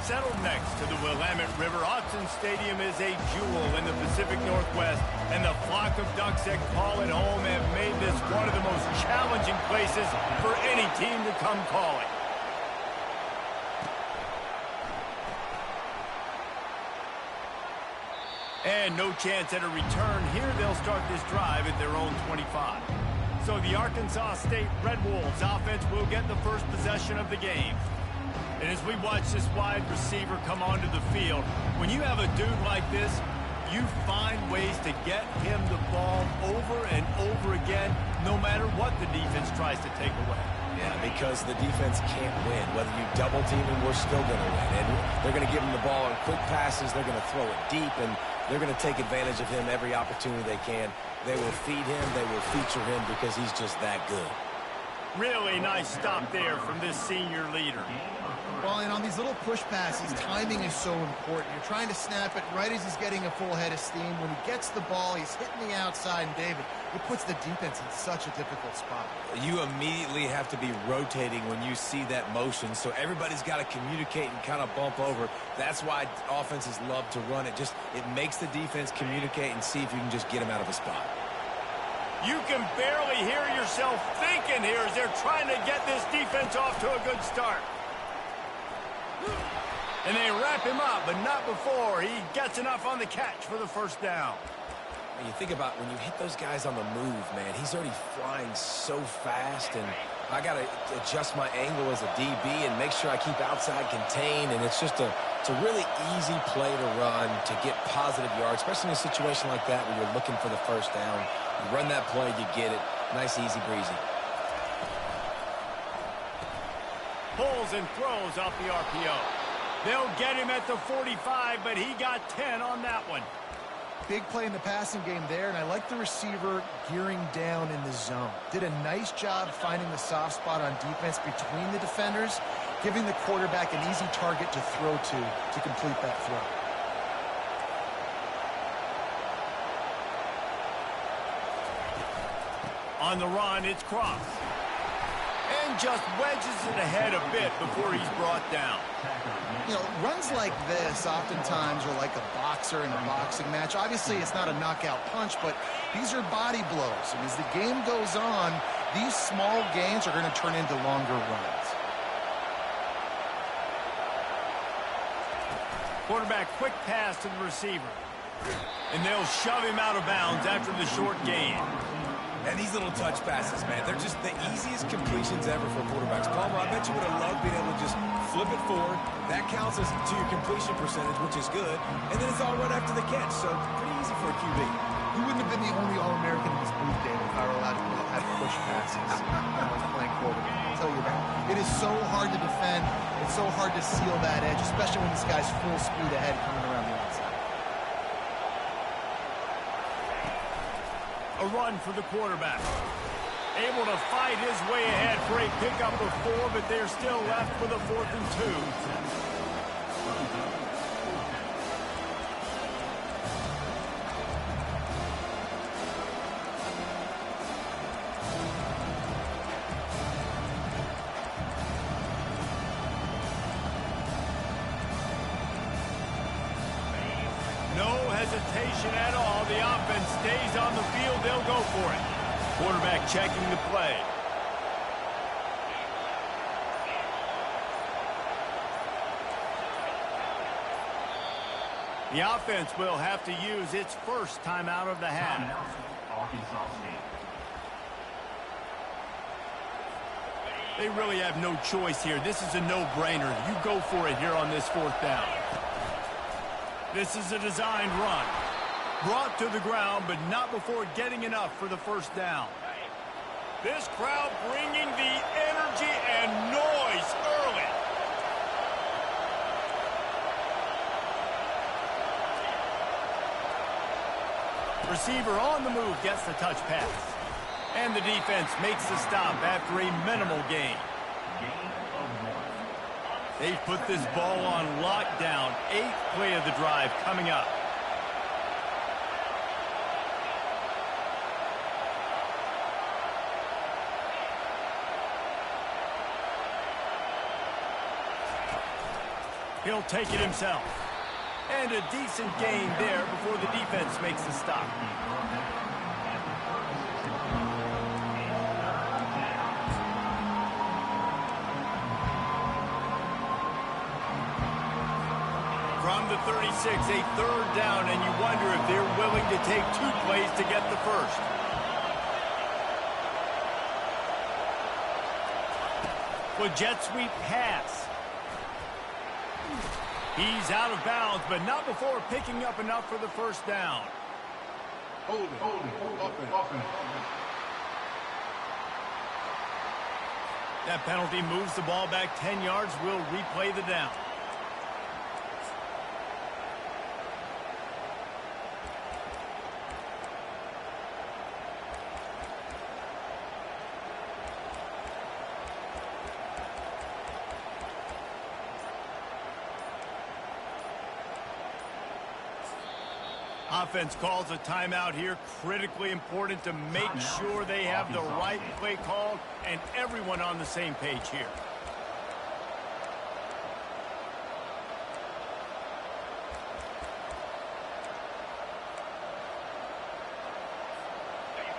Settled next to the Willamette River, Autzen Stadium is a jewel in the Pacific Northwest, and the flock of ducks that call it home have made this one of the most challenging places for any team to come calling. And no chance at a return. Here they'll start this drive at their own 25. So the Arkansas State Red Wolves offense will get the first possession of the game. And as we watch this wide receiver come onto the field, when you have a dude like this, you find ways to get him the ball over and over again, no matter what the defense tries to take away. Yeah, because the defense can't win. Whether you double team him, we're still going to win. And they're going to give him the ball in quick passes. They're going to throw it deep, and they're going to take advantage of him every opportunity they can. They will feed him. They will feature him because he's just that good. Really nice stop there from this senior leader. Well, and on these little push passes, timing is so important. You're trying to snap it right as he's getting a full head of steam. When he gets the ball, he's hitting the outside, and David, it puts the defense in such a difficult spot. You immediately have to be rotating when you see that motion, so everybody's got to communicate and kind of bump over. That's why offenses love to run it. It makes the defense communicate and see if you can just get him out of a spot. You can barely hear yourself thinking here as they're trying to get this defense off to a good start. And they wrap him up, but not before he gets enough on the catch for the first down. When you think about when you hit those guys on the move, man, he's already flying so fast, and I got to adjust my angle as a DB and make sure I keep outside contained, and it's a really easy play to run to get positive yards, especially in a situation like that where you're looking for the first down. You run that play, you get it. Nice, easy, breezy. Pulls and throws off the RPO. They'll get him at the 45, but he got 10 on that one. Big play in the passing game there, and I like the receiver gearing down in the zone. Did a nice job finding the soft spot on defense between the defenders, giving the quarterback an easy target to throw to complete that throw. On the run, it's Cross. And just wedges it ahead a bit before he's brought down. You know, runs like this oftentimes are like a boxer in a boxing match. Obviously, it's not a knockout punch, but these are body blows. And as the game goes on, these small gains are going to turn into longer runs. Quarterback quick pass to the receiver. And they'll shove him out of bounds after the short gain. And these little touch passes, man, they're just the easiest completions ever for quarterbacks. Palmer, I bet you would have loved being able to just flip it forward. That counts as to your completion percentage, which is good. And then it's all right after the catch, so pretty easy for a QB. You wouldn't have been the only All-American in this booth, David, if I were allowed to have push passes when I was playing quarterback. I'll tell you that. It is so hard to defend. It's so hard to seal that edge, especially when this guy's full speed ahead coming around the outside. A run for the quarterback. Able to fight his way ahead for a pickup of 4, but they're still left with a 4th and 2. Hesitation at all. The offense stays on the field. They'll go for it. Quarterback checking the play. The offense will have to use its first timeout of the half. They really have no choice here. This is a no-brainer. You go for it here on this 4th down. This is a designed run. Brought to the ground, but not before getting enough for the first down. This crowd bringing the energy and noise early. Receiver on the move gets the touch pass. And the defense makes the stop after a minimal gain. They've put this ball on lockdown. 8th play of the drive coming up. He'll take it himself. And a decent gain there before the defense makes the stop. From the 36, a third down, and you wonder if they're willing to take 2 plays to get the first. Well, jet sweep pass. He's out of bounds, but not before picking up enough for the first down. Hold it. That penalty moves the ball back 10 yards. We'll replay the down. Offense calls a timeout here. Critically important to make sure they have the right play called and everyone on the same page here.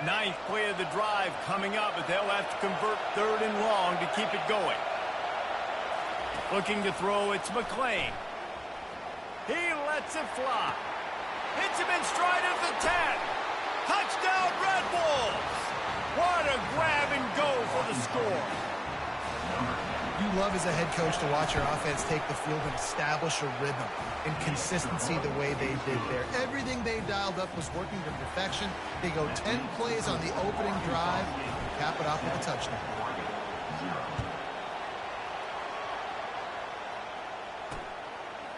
Ninth play of the drive coming up, but they'll have to convert 3rd and long to keep it going. Looking to throw, it's McClain. He lets it fly. Hits him in stride of the 10. Touchdown, Red Wolves. What a grab and go for the score. You love as a head coach to watch your offense take the field and establish a rhythm and consistency the way they did there. Everything they dialed up was working to perfection. They go 10 plays on the opening drive, cap it off with a touchdown.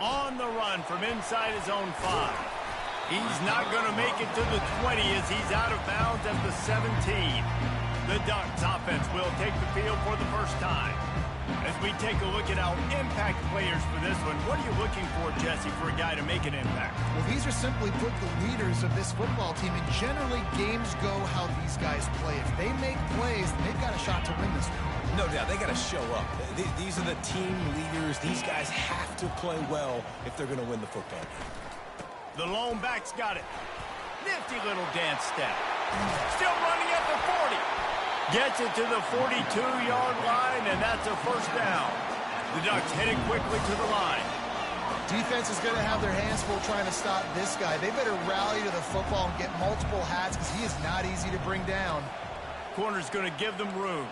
On the run from inside his own 5. He's not going to make it to the 20 as he's out of bounds at the 17. The Ducks offense will take the field for the first time. As we take a look at our impact players for this one, what are you looking for, Jesse, for a guy to make an impact? Well, these are simply put the leaders of this football team, and generally games go how these guys play. If they make plays, they've got a shot to win this one. No doubt, they got to show up. These are the team leaders. These guys have to play well if they're going to win the football game. The lone back's got it. Nifty little dance step. Still running at the 40. Gets it to the 42-yard line, and that's a first down. The Ducks heading quickly to the line. Defense is going to have their hands full trying to stop this guy. They better rally to the football and get multiple hats because he is not easy to bring down. Corner's going to give them room.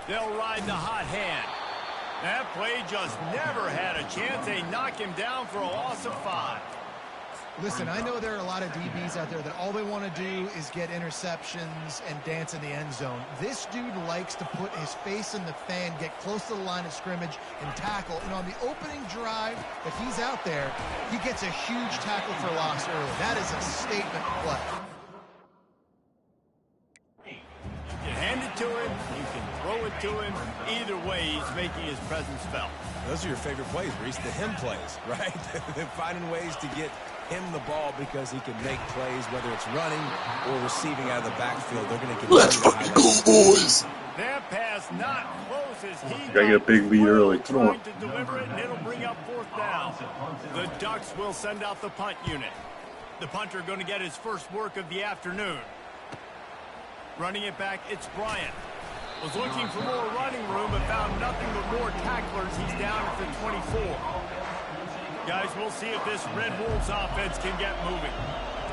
They'll ride the hot hand. That play just never had a chance. They knock him down for a loss of 5. Listen, I know there are a lot of DBs out there that all they want to do is get interceptions and dance in the end zone. This dude likes to put his face in the fan, get close to the line of scrimmage, and tackle. And on the opening drive that he's out there, he gets a huge tackle for loss early. That is a statement play. You can hand it to him, you can throw it to him. Either way, he's making his presence felt. Those are your favorite plays, Reese, the him plays, right? They're finding ways to get him the ball because he can make plays, whether it's running or receiving out of the backfield. They're going to continue to highlight. Let's go, boys. That pass not close as he Gotta get a big lead early. Come on. to deliver it, and it'll bring up 4th down. The Ducks will send out the punt unit. The punter going to get his first work of the afternoon. Running it back, it's Bryant. Was looking for more running room, but found nothing but more tacklers. He's down at the 24. Guys, we'll see if this Red Wolves offense can get moving.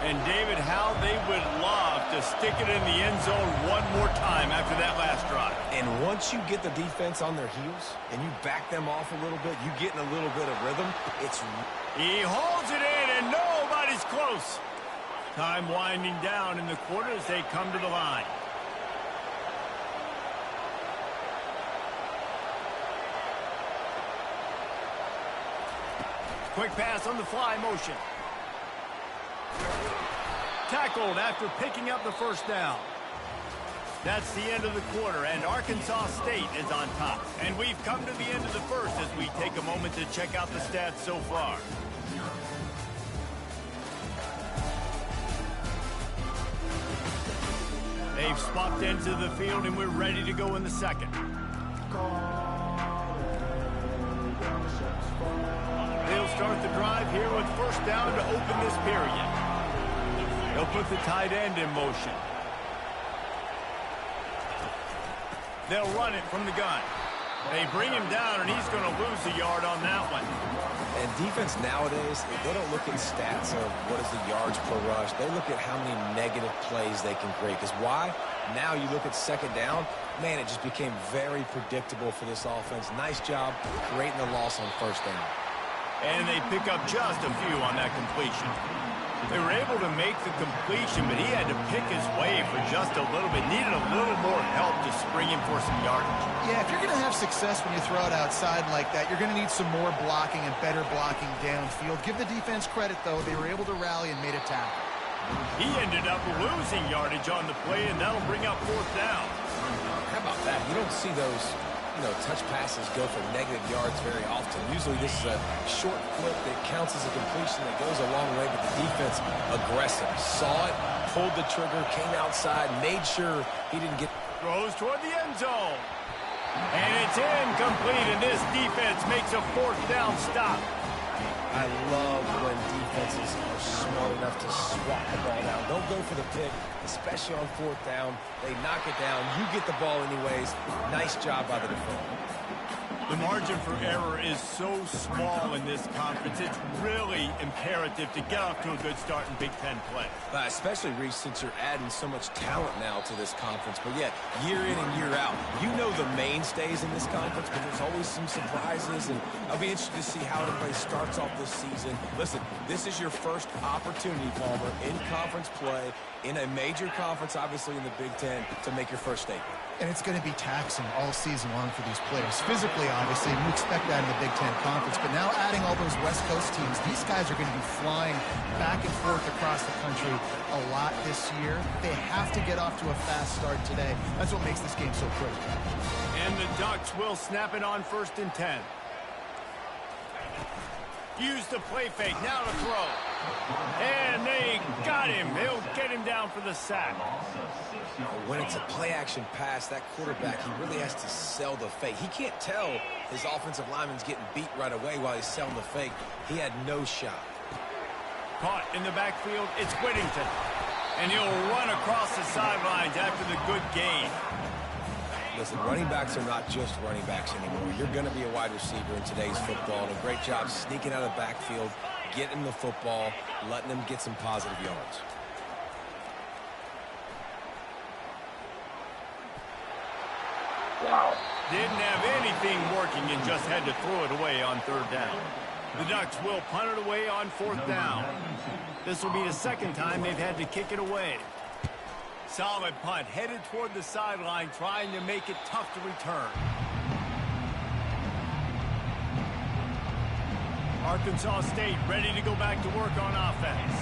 And, David, how they would love to stick it in the end zone one more time after that last drive. And once you get the defense on their heels and you back them off a little bit, you get in a little bit of rhythm, it's... He holds it in, and nobody's close. Time winding down in the quarter as they come to the line. Quick pass on the fly motion. Tackled after picking up the first down. That's the end of the quarter, and Arkansas State is on top. And we've come to the end of the first as we take a moment to check out the stats so far. They've swapped into the field, and we're ready to go in the second. They'll start the drive here with first down to open this period. They'll put the tight end in motion. They'll run it from the gun. They bring him down, and he's going to lose a yard on that one. And defense nowadays, they don't look at stats of what is the yards per rush. They look at how many negative plays they can create. Because why? Now you look at second down, man, it just became very predictable for this offense. Nice job creating the loss on first down. And they pick up just a few on that completion. They were able to make the completion, but he had to pick his way for just a little bit. Needed a little more help to spring him for some yardage. Yeah, if you're going to have success when you throw it outside like that, you're going to need some more blocking and better blocking downfield. Give the defense credit, though. They were able to rally and made a tackle. He ended up losing yardage on the play, and that'll bring up fourth down. How about that? You don't see those, touch passes go for negative yards very often. Usually this is a short clip that counts as a completion that goes a long way, but the defense aggressive. Saw it, pulled the trigger, came outside, made sure he didn't get... Throws toward the end zone. And it's incomplete, and this defense makes a fourth down stop. I love when defenses are smart enough to swat the ball down. Don't go for the pick, especially on fourth down. They knock it down. You get the ball anyways. Nice job by the defender. The margin for error is so small in this conference. It's really imperative to get off to a good start in Big Ten play. Especially, Reese, since you're adding so much talent now to this conference. But yet, year in and year out, you know the mainstays in this conference, but there's always some surprises. And I'll be interested to see how everybody starts off this season. Listen, this is your first opportunity, Palmer, in conference play, in a major conference, obviously in the Big Ten, to make your first statement. And it's going to be taxing all season long for these players. Physically, obviously, you expect that in the Big Ten Conference. But now adding all those West Coast teams, these guys are going to be flying back and forth across the country a lot this year. They have to get off to a fast start today. That's what makes this game so critical. And the Ducks will snap it on 1st and 10. Use the play fake, now to throw. And they got him. He'll get him down for the sack. When it's a play-action pass, that quarterback, he really has to sell the fake. He can't tell his offensive lineman's getting beat right away while he's selling the fake. He had no shot. Caught in the backfield, it's Whittington. And he'll run across the sidelines after the good gain. Listen, running backs are not just running backs anymore. You're going to be a wide receiver in today's football. And a great job sneaking out of the backfield, getting the football, letting them get some positive yards. Wow. Didn't have anything working and just had to throw it away on 3rd down. The Ducks will punt it away on 4th down. This will be the second time they've had to kick it away. Solid punt, headed toward the sideline, trying to make it tough to return. Arkansas State ready to go back to work on offense.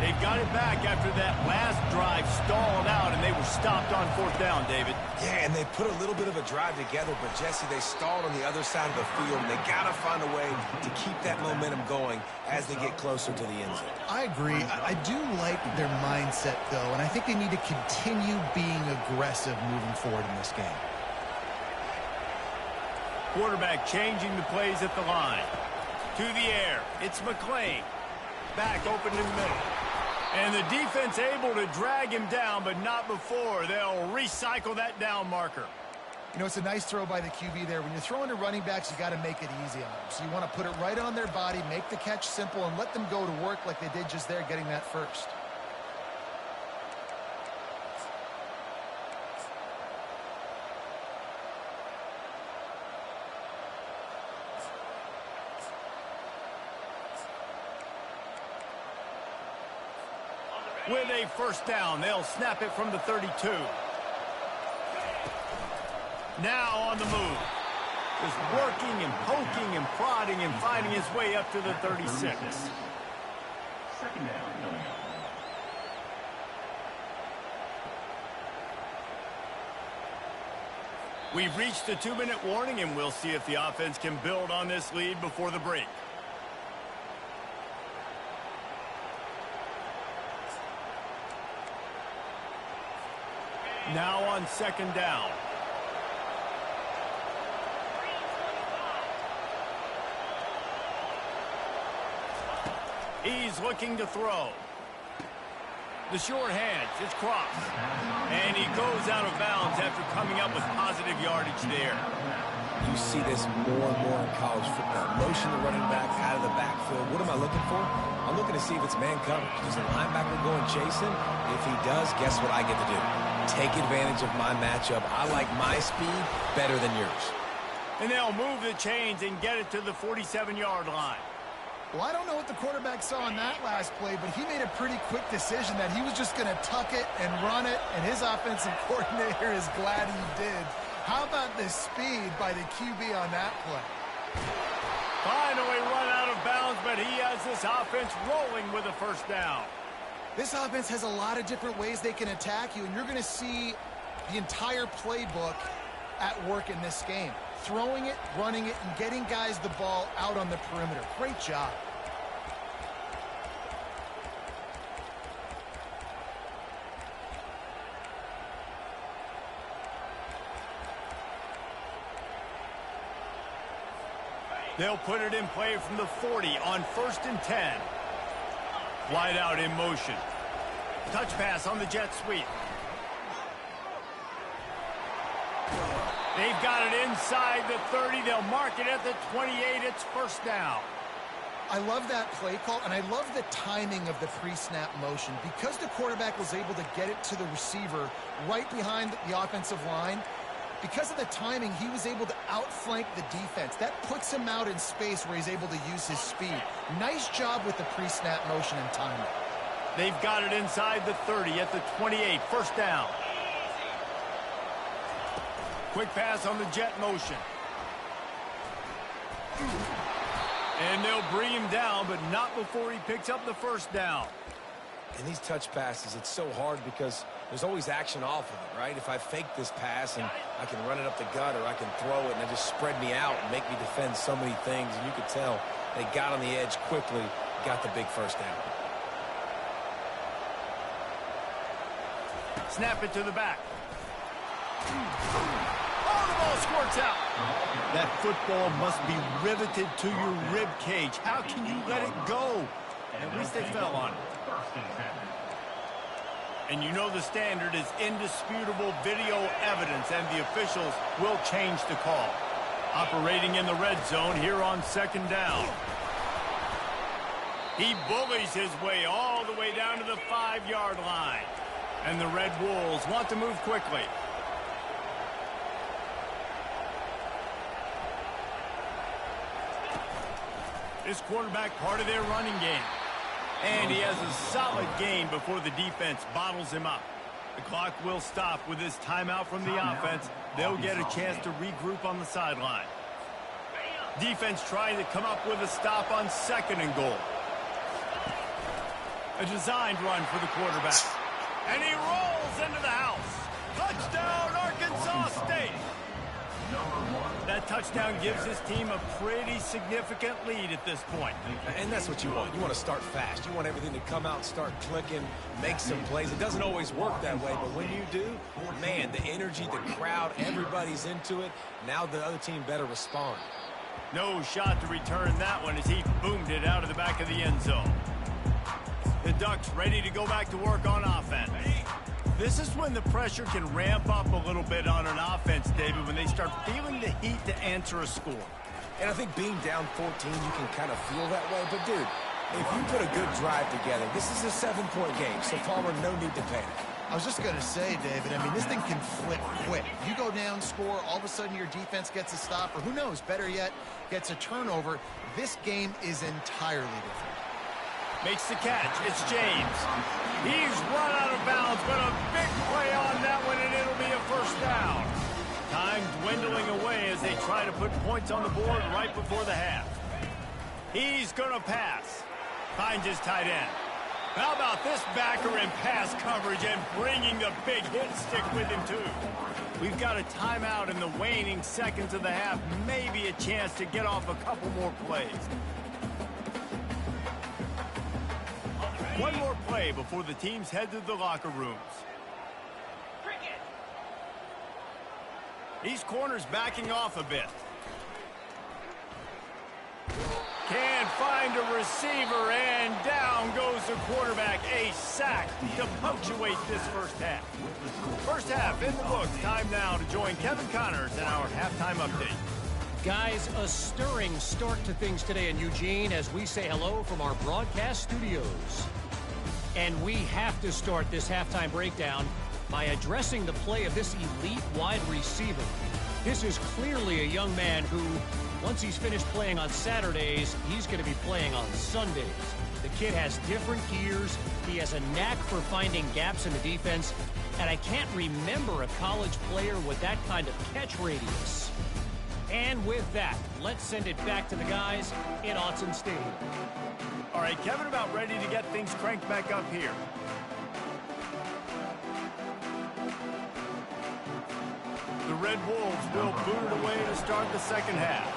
They've got it back after that last drive stalled out, and they were stopped on 4th down, David. Yeah, and they put a little bit of a drive together, but, Jesse, they stalled on the other side of the field, and they got to find a way to keep that momentum going as they get closer to the end zone. I agree. I do like their mindset, though, and I think they need to continue being aggressive moving forward in this game. Quarterback changing the plays at the line. To the air, it's McClain. Back open in the middle. And the defense able to drag him down, but not before. They'll recycle that down marker. You know, it's a nice throw by the QB there. When you're throwing to running backs, you got to make it easy on them. So you want to put it right on their body, make the catch simple, and let them go to work like they did just there, getting that first. With a first down, they'll snap it from the 32. Now on the move. Just working and poking and prodding and finding his way up to the 36. Second down. We've reached the 2-minute warning, and we'll see if the offense can build on this lead before the break. Now on 2nd down. He's looking to throw. The short hands, it's crossed. And he goes out of bounds after coming up with positive yardage there. You see this more and more in college football. Motion the running back out of the backfield. What am I looking for? I'm looking to see if it's man coverage. Does the linebacker go and chase him? If he does, guess what I get to do? Take advantage of my matchup. I like my speed better than yours. And they'll move the chains and get it to the 47-yard line. Well, I don't know what the quarterback saw in that last play, but he made a pretty quick decision that he was just going to tuck it and run it, and his offensive coordinator is glad he did. How about the speed by the QB on that play? Finally run out of bounds, but he has this offense rolling with a first down. This offense has a lot of different ways they can attack you, and you're going to see the entire playbook at work in this game. Throwing it, running it, and getting guys the ball out on the perimeter. Great job. They'll put it in play from the 40 on 1st and 10. Wide out in motion. Touch pass on the jet sweep. They've got it inside the 30. They'll mark it at the 28. It's first down. I love that play call, and I love the timing of the pre-snap motion. Because the quarterback was able to get it to the receiver right behind the offensive line, because of the timing, he was able to outflank the defense. That puts him out in space where he's able to use his speed. Nice job with the pre-snap motion and timing. They've got it inside the 30 at the 28. First down. Quick pass on the jet motion. And they'll bring him down, but not before he picks up the first down. In these touch passes, it's so hard because there's always action off of it, right? If I fake this pass and I can run it up the gut or I can throw it and it just spread me out and make me defend so many things, and you could tell they got on the edge quickly, got the big first down. Snap it to the back. Oh, the ball squirts out. That football must be riveted to your rib cage. How can you let it go? At least they fell on it. And you know the standard is indisputable video evidence, and the officials will change the call. Operating in the red zone here on 2nd down. He bullies his way all the way down to the 5-yard line. And the Red Wolves want to move quickly. This quarterback part of their running game. And he has a solid gain before the defense bottles him up. The clock will stop with this timeout from the offense. They'll get a chance to regroup on the sideline. Defense trying to come up with a stop on 2nd and goal. A designed run for the quarterback. And he rolls into the house. Touchdown, Arkansas State. That touchdown gives his team a pretty significant lead at this point. And that's what you want. You want to start fast. You want everything to come out, start clicking, make some plays. It doesn't always work that way, but when you do, man, the energy, the crowd, everybody's into it. Now the other team better respond. No shot to return that one as he boomed it out of the back of the end zone. The Ducks ready to go back to work on offense. This is when the pressure can ramp up a little bit on an offense, David, when they start feeling the heat to answer a score. And I think being down 14, you can kind of feel that way. But, dude, if you put a good drive together, this is a 7-point game, so Palmer, no need to panic. I was just going to say, David, I mean, this thing can flip quick. You go down, score, all of a sudden your defense gets a stop, or who knows, better yet, gets a turnover. This game is entirely different. Makes the catch. It's James. He's run out of bounds, but a big play on that one, and it'll be a first down. Time dwindling away as they try to put points on the board right before the half. He's going to pass. Finds his tight end. How about this backer in pass coverage and bringing the big hit stick with him, too? We've got a timeout in the waning seconds of the half. Maybe a chance to get off a couple more plays. One more play before the teams head to the locker rooms. These corners backing off a bit. Can't find a receiver, and down goes the quarterback. A sack to punctuate this first half. First half in the books. Time now to join Kevin Connors in our halftime update. Guys, a stirring start to things today in Eugene as we say hello from our broadcast studios. And we have to start this halftime breakdown by addressing the play of this elite wide receiver. This is clearly a young man who, once he's finished playing on Saturdays, he's going to be playing on Sundays. The kid has different gears. He has a knack for finding gaps in the defense. And I can't remember a college player with that kind of catch radius. And with that, let's send it back to the guys in Autzen Stadium. All right, Kevin, about ready to get things cranked back up here. The Red Wolves will boot it away to start the second half.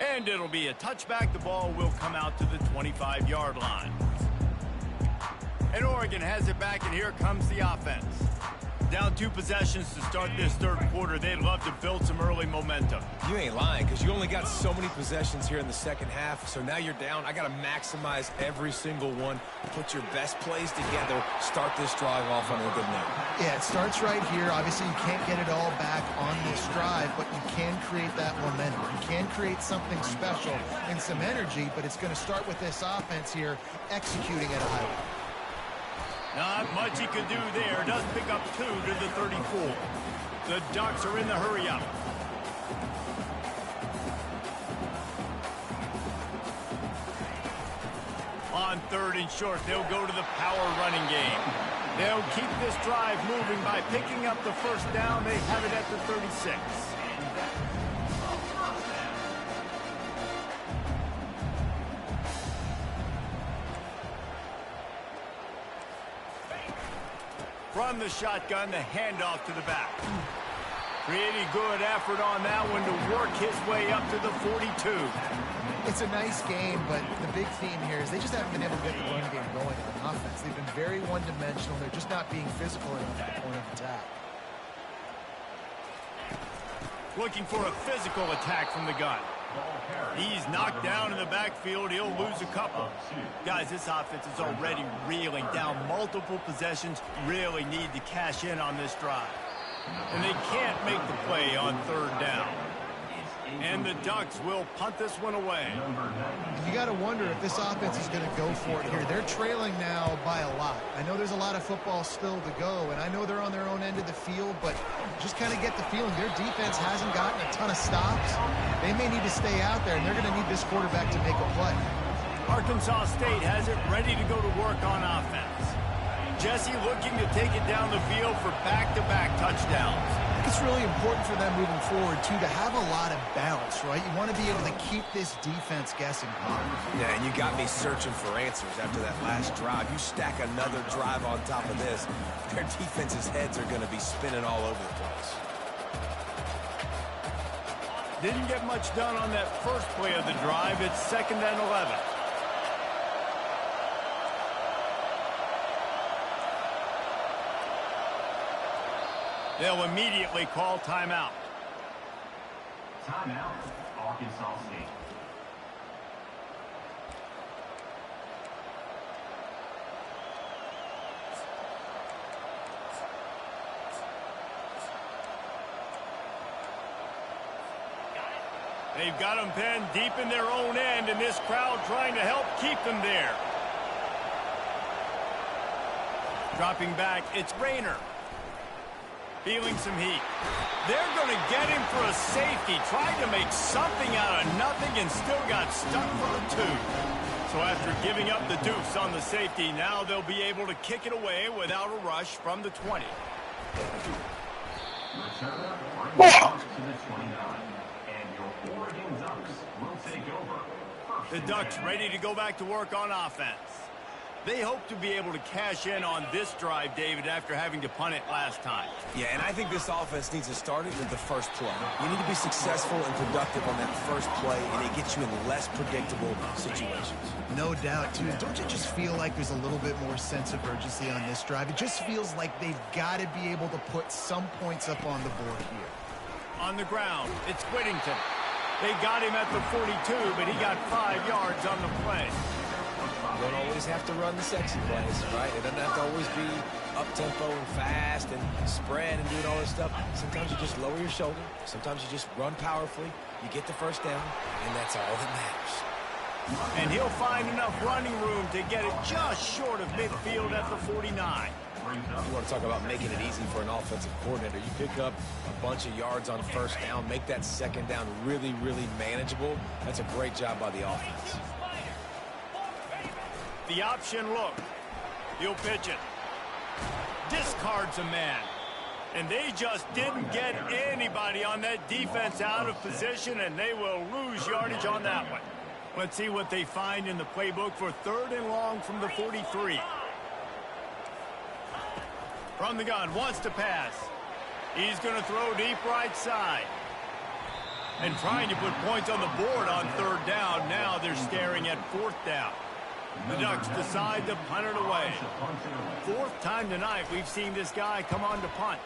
And it'll be a touchback. The ball will come out to the 25-yard line. And Oregon has it back, and here comes the offense. Down 2 possessions to start this third quarter. They'd love to build some early momentum. You ain't lying, because you only got so many possessions here in the second half, so now you're down. I got to maximize every single one, put your best plays together, start this drive off on a good note. Yeah, it starts right here. Obviously, you can't get it all back on this drive, but you can create that momentum. You can create something special and some energy, but it's going to start with this offense here executing at a high level. Not much he could do there. Does pick up 2 to the 34. The Ducks are in the hurry-up. On 3rd and short, they'll go to the power running game. They'll keep this drive moving by picking up the first down. They have it at the 36. From the shotgun, the handoff to the back. Pretty good effort on that one to work his way up to the 42. It's a nice game, but the big theme here is they just haven't been able to get the run game going on offense. They've been very one-dimensional. They're just not being physical enough at the point of attack. Looking for a physical attack from the gun. He's knocked down in the backfield. He'll lose a couple. Guys, this offense is already reeling down multiple possessions. Really need to cash in on this drive. And they can't make the play on 3rd down. And the Ducks will punt this one away. You got to wonder if this offense is going to go for it here. They're trailing now by a lot. I know there's a lot of football still to go, and I know they're on their own end of the field, but just kind of get the feeling their defense hasn't gotten a ton of stops. They may need to stay out there, and they're going to need this quarterback to make a play. Arkansas State has it ready to go to work on offense. Jesse looking to take it down the field for back-to-back touchdowns. It's really important for them moving forward, too, to have a lot of balance, right? You want to be able to keep this defense guessing. Yeah, and you got me searching for answers after that last drive. You stack another drive on top of this, their defense's heads are going to be spinning all over the place. Didn't get much done on that first play of the drive. It's 2nd and 11. They'll immediately call timeout. Timeout, Arkansas State. They've got them pinned deep in their own end, and this crowd trying to help keep them there. Dropping back, it's Rayner. Feeling some heat. They're going to get him for a safety. Tried to make something out of nothing and still got stuck for a 2. So after giving up the deuce on the safety, now they'll be able to kick it away without a rush from the 20. Return brings us to the 29. And your Oregon Ducks will take over. The Ducks ready to go back to work on offense. They hope to be able to cash in on this drive, David, after having to punt it last time. Yeah, and I think this offense needs to start it with the first play. You need to be successful and productive on that first play, and it gets you in less predictable situations. No doubt, too. Don't you just feel like there's a little bit more sense of urgency on this drive? It just feels like they've got to be able to put some points up on the board here. On the ground, it's Whittington. They got him at the 42, but he got 5 yards on the play. You don't always have to run the sexy plays, right? It doesn't have to always be up-tempo and fast and spread and doing all this stuff. Sometimes you just lower your shoulder. Sometimes you just run powerfully. You get the first down, and that's all that matters. And he'll find enough running room to get it just short of midfield at the 49. You want to talk about making it easy for an offensive coordinator. You pick up a bunch of yards on first down, make that second down really, really manageable. That's a great job by the offense. The option look. He'll pitch it. Discards a man. And they just didn't get anybody on that defense out of position, and they will lose yardage on that one. Let's see what they find in the playbook for 3rd and long from the 43. From the gun, wants to pass. He's going to throw deep right side. And trying to put points on the board on 3rd down. Now they're staring at 4th down. The Ducks decide to punt it away. 4th time tonight we've seen this guy come on to punt.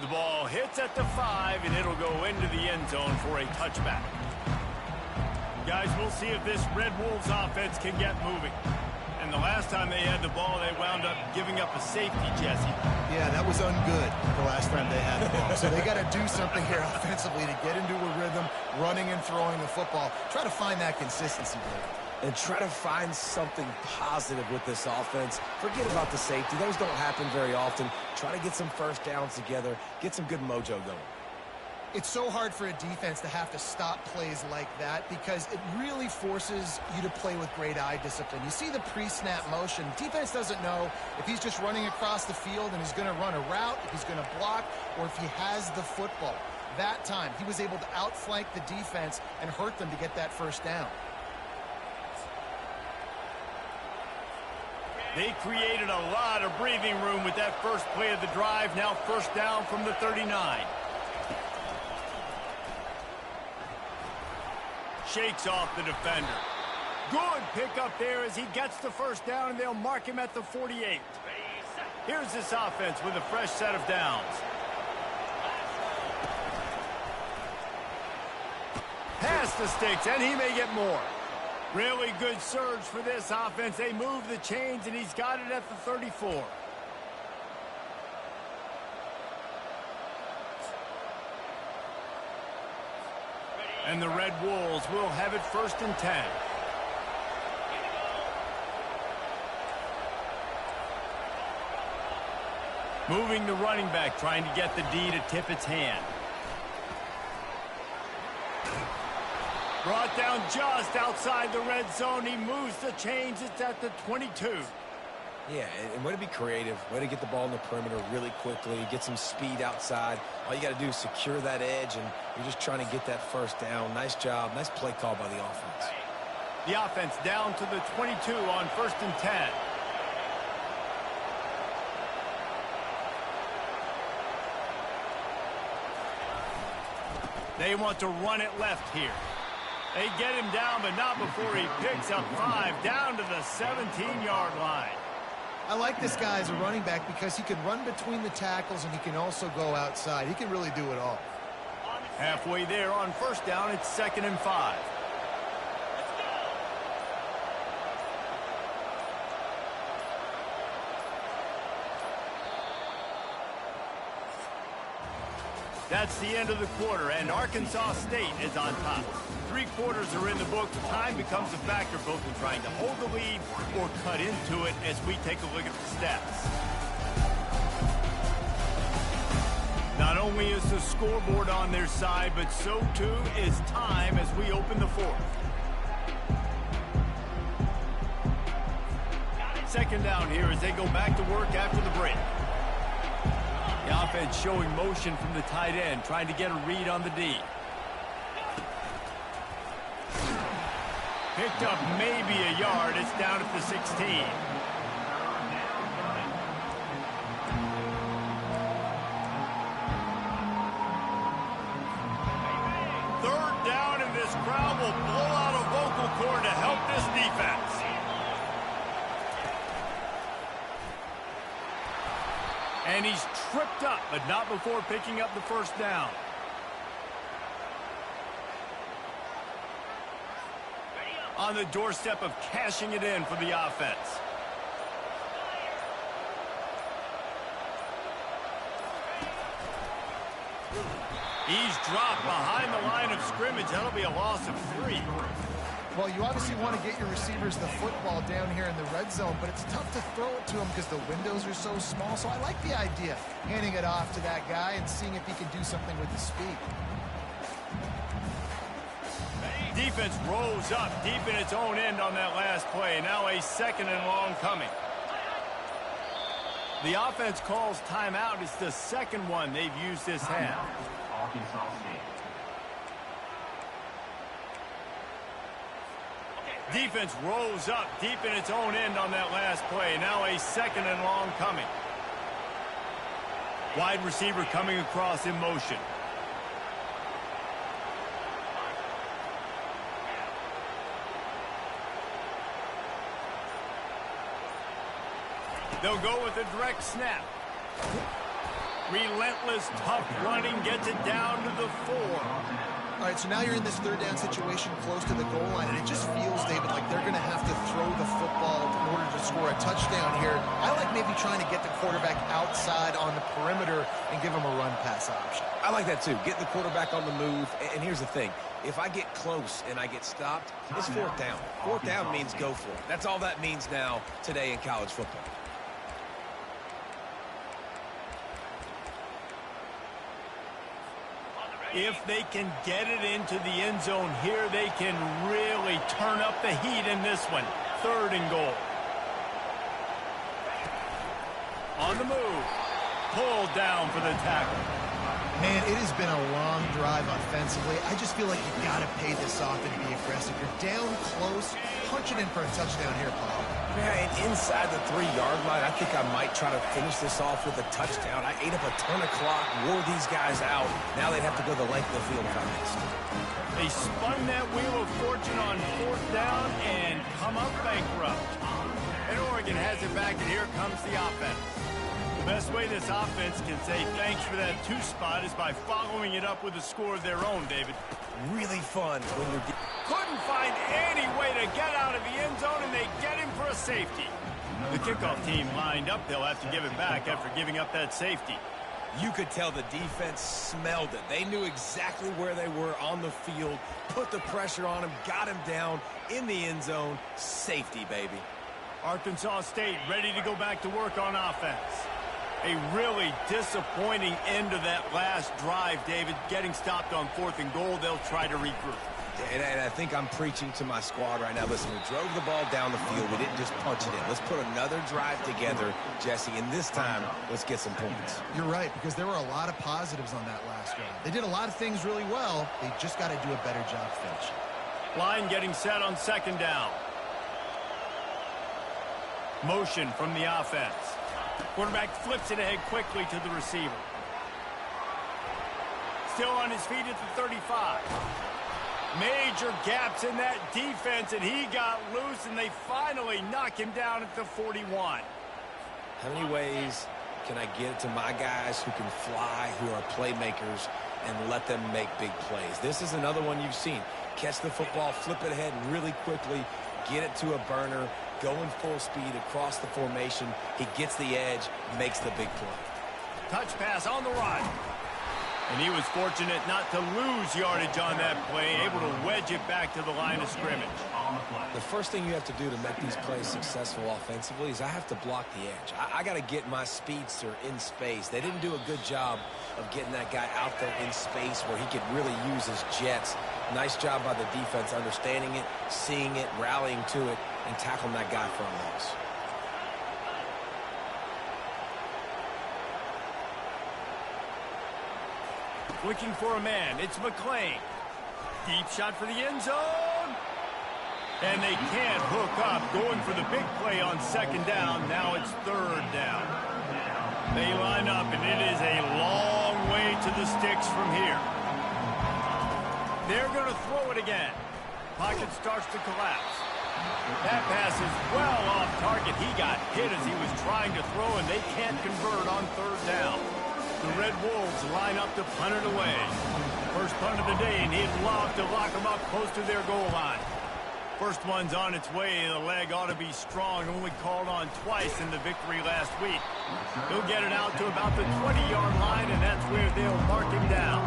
The ball hits at the 5, and it'll go into the end zone for a touchback. Guys, we'll see if this Red Wolves offense can get moving. And the last time they had the ball, they wound up giving up a safety, Jesse. Yeah, that was ungood the last time they had the ball. So they got to do something here offensively to get into a rhythm, running and throwing the football. Try to find that consistency, Dave. And try to find something positive with this offense. Forget about the safety. Those don't happen very often. Try to get some first downs together, get some good mojo going. It's so hard for a defense to have to stop plays like that because it really forces you to play with great eye discipline. You see the pre-snap motion. Defense doesn't know if he's just running across the field and he's going to run a route, if he's going to block, or if he has the football. That time, he was able to outflank the defense and hurt them to get that first down. They created a lot of breathing room with that first play of the drive. Now 1st down from the 39. Shakes off the defender. Good pickup there as he gets the 1st down, and they'll mark him at the 48. Here's this offense with a fresh set of downs. Pass the sticks, and he may get more. Really good surge for this offense. They move the chains, and he's got it at the 34. And the Red Wolves will have it 1st and 10. Moving the running back, trying to get the D to tip its hand. Brought down just outside the red zone. He moves the chains. It's at the 22. Yeah, and way to be creative. Way to get the ball in the perimeter really quickly. Get some speed outside. All you got to do is secure that edge, and you're just trying to get that 1st down. Nice job. Nice play call by the offense. The offense down to the 22 on 1st and 10. They want to run it left here. They get him down, but not before he picks up 5 down to the 17-yard line. I like this guy as a running back because he can run between the tackles and he can also go outside. He can really do it all. Halfway there on 1st down, it's 2nd and 5. That's the end of the quarter, and Arkansas State is on top. 3 quarters are in the book. Time becomes a factor both in trying to hold the lead or cut into it as we take a look at the stats. Not only is the scoreboard on their side, but so too is time as we open the 4th. 2nd down here as they go back to work after the break. The offense showing motion from the tight end, trying to get a read on the D. Picked up maybe a yard. It's down at the 16. Third down, and this crowd will blow out a vocal cord to help this defense. And he's tripped up, but not before picking up the first down. On the doorstep of cashing it in for the offense. He's dropped behind the line of scrimmage. That'll be a loss of 3. Well, you obviously want to get your receivers the football down here in the red zone, but it's tough to throw it to them because the windows are so small. So I like the idea, handing it off to that guy and seeing if he can do something with his speed. Defense rolls up deep in its own end on that last play. Now a 2nd and long coming. The offense calls timeout. It's the 2nd one they've used this half. Arkansas State. Defense rolls up deep in its own end on that last play. Now a 2nd and long coming. Wide receiver coming across in motion. They'll go with a direct snap. Relentless, tough running gets it down to the 4. All right, so now you're in this 3rd down situation close to the goal line, and it just feels, David, like they're going to have to throw the football in order to score a touchdown here. I like maybe trying to get the quarterback outside on the perimeter and give him a run-pass option. I like that, too. Get the quarterback on the move. And here's the thing. If I get close and I get stopped, it's 4th down. 4th down means go for it. That's all that means now today in college football. If they can get it into the end zone here, they can really turn up the heat in this one. 3rd and goal. On the move. Pulled down for the tackle. Man, it has been a long drive offensively. I just feel like you've got to pay this off and be aggressive. You're down close. Punch it in for a touchdown here, Paul. Yeah, and inside the 3-yard line, I think I might try to finish this off with a touchdown. I ate up a ton of clock, wore these guys out. Now they'd have to go the length of the field if I missed. They spun that wheel of fortune on 4th down and come up bankrupt. And Oregon has it back, and here comes the offense. The best way this offense can say thanks for that 2 spot is by following it up with a score of their own, David. Really fun when you're... Couldn't find any way to get out of the end zone, and they get him for a safety. The kickoff team lined up. They'll have to give it back after giving up that safety. You could tell the defense smelled it. They knew exactly where they were on the field, put the pressure on him, got him down in the end zone. Safety, baby. Arkansas State ready to go back to work on offense. A really disappointing end of that last drive, David. Getting stopped on 4th and goal, they'll try to regroup. And I think I'm preaching to my squad right now. Listen, we drove the ball down the field. We didn't just punch it in. Let's put another drive together, Jesse, and this time, let's get some points. You're right, because there were a lot of positives on that last drive. They did a lot of things really well. They just got to do a better job finishing. Line getting set on 2nd down. Motion from the offense. Quarterback flips it ahead quickly to the receiver. Still on his feet at the 35. Major gaps in that defense, and he got loose, and they finally knock him down at the 41. How many ways can I get it to my guys who can fly, who are playmakers, and let them make big plays? This is another one you've seen. Catch the football, flip it ahead really quickly, get it to a burner, going full speed across the formation. He gets the edge, makes the big play. Touch pass on the run. And he was fortunate not to lose yardage on that play, able to wedge it back to the line of scrimmage. The first thing you have to do to make these plays successful offensively is I have to block the edge. I got to get my speedster in space. They didn't do a good job of getting that guy out there in space where he could really use his jets. Nice job by the defense understanding it, seeing it, rallying to it, and tackling that guy for a loss. Looking for a man. It's McClain. Deep shot for the end zone. And they can't hook up. Going for the big play on 2nd down. Now it's 3rd down. They line up, and it is a long way to the sticks from here. They're going to throw it again. Pocket starts to collapse. That pass is well off target. He got hit as he was trying to throw, and they can't convert on third down. The Red Wolves line up to punt it away. First punt of the day, and he'd love to lock them up close to their goal line. First one's on its way. The leg ought to be strong. Only called on twice in the victory last week. He'll get it out to about the 20-yard line, and that's where they'll mark him down.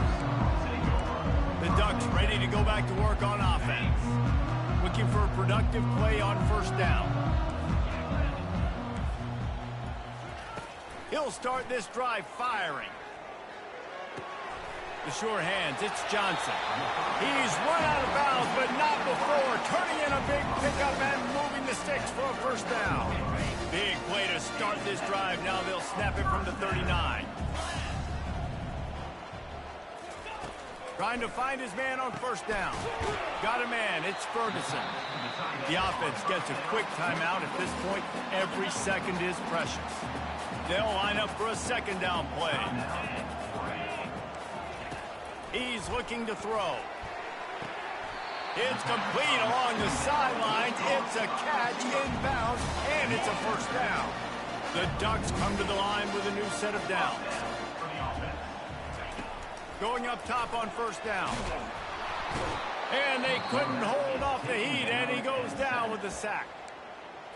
The Ducks ready to go back to work on offense. Looking for a productive play on first down. He'll start this drive firing. The sure hands, it's Johnson. He's run out of bounds, but not before. Turning in a big pickup and moving the sticks for a first down. Big play to start this drive. Now they'll snap it from the 39. Trying to find his man on first down. Got a man, it's Ferguson. The offense gets a quick timeout. At this point, every second is precious. They'll line up for a second down play. He's looking to throw. It's complete along the sidelines. It's a catch inbounds, and it's a first down. The Ducks come to the line with a new set of downs. Going up top on first down. And they couldn't hold off the heat, and he goes down with the sack.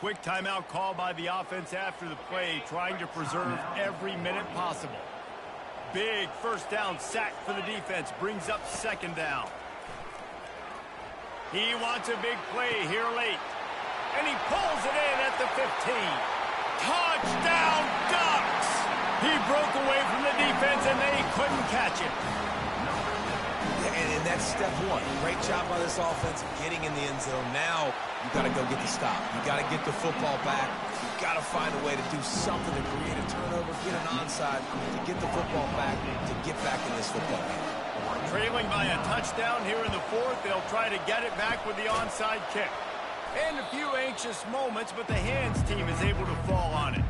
Quick timeout call by the offense after the play, trying to preserve every minute possible. Big first down sack for the defense, brings up second down. He wants a big play here late. And he pulls it in at the 15. Touchdown, Ducks! He broke away from the defense, and they couldn't catch him. And that's step one. Great job by this offense getting in the end zone. Now you got to go get the stop. You got to get the football back. You got to find a way to do something to create a turnover, get an onside, to get the football back, to get back in this football game. Trailing by a touchdown here in the fourth, they'll try to get it back with the onside kick. And a few anxious moments, but the hands team is able to fall on it.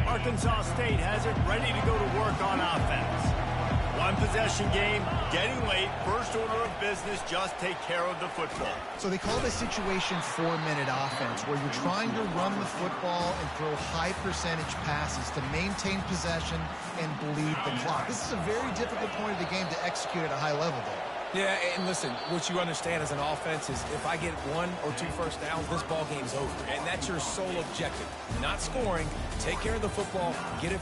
Arkansas State has it ready to go to work on offense. One possession game, getting late, first order of business, just take care of the football. So they call this situation 4-minute offense, where you're trying to run the football and throw high percentage passes to maintain possession and bleed the clock. This is a very difficult point of the game to execute at a high level, though. Yeah, and listen, what you understand as an offense is if I get 1 or 2 first downs, this ball game's over. And that's your sole objective. Not scoring, take care of the football, get it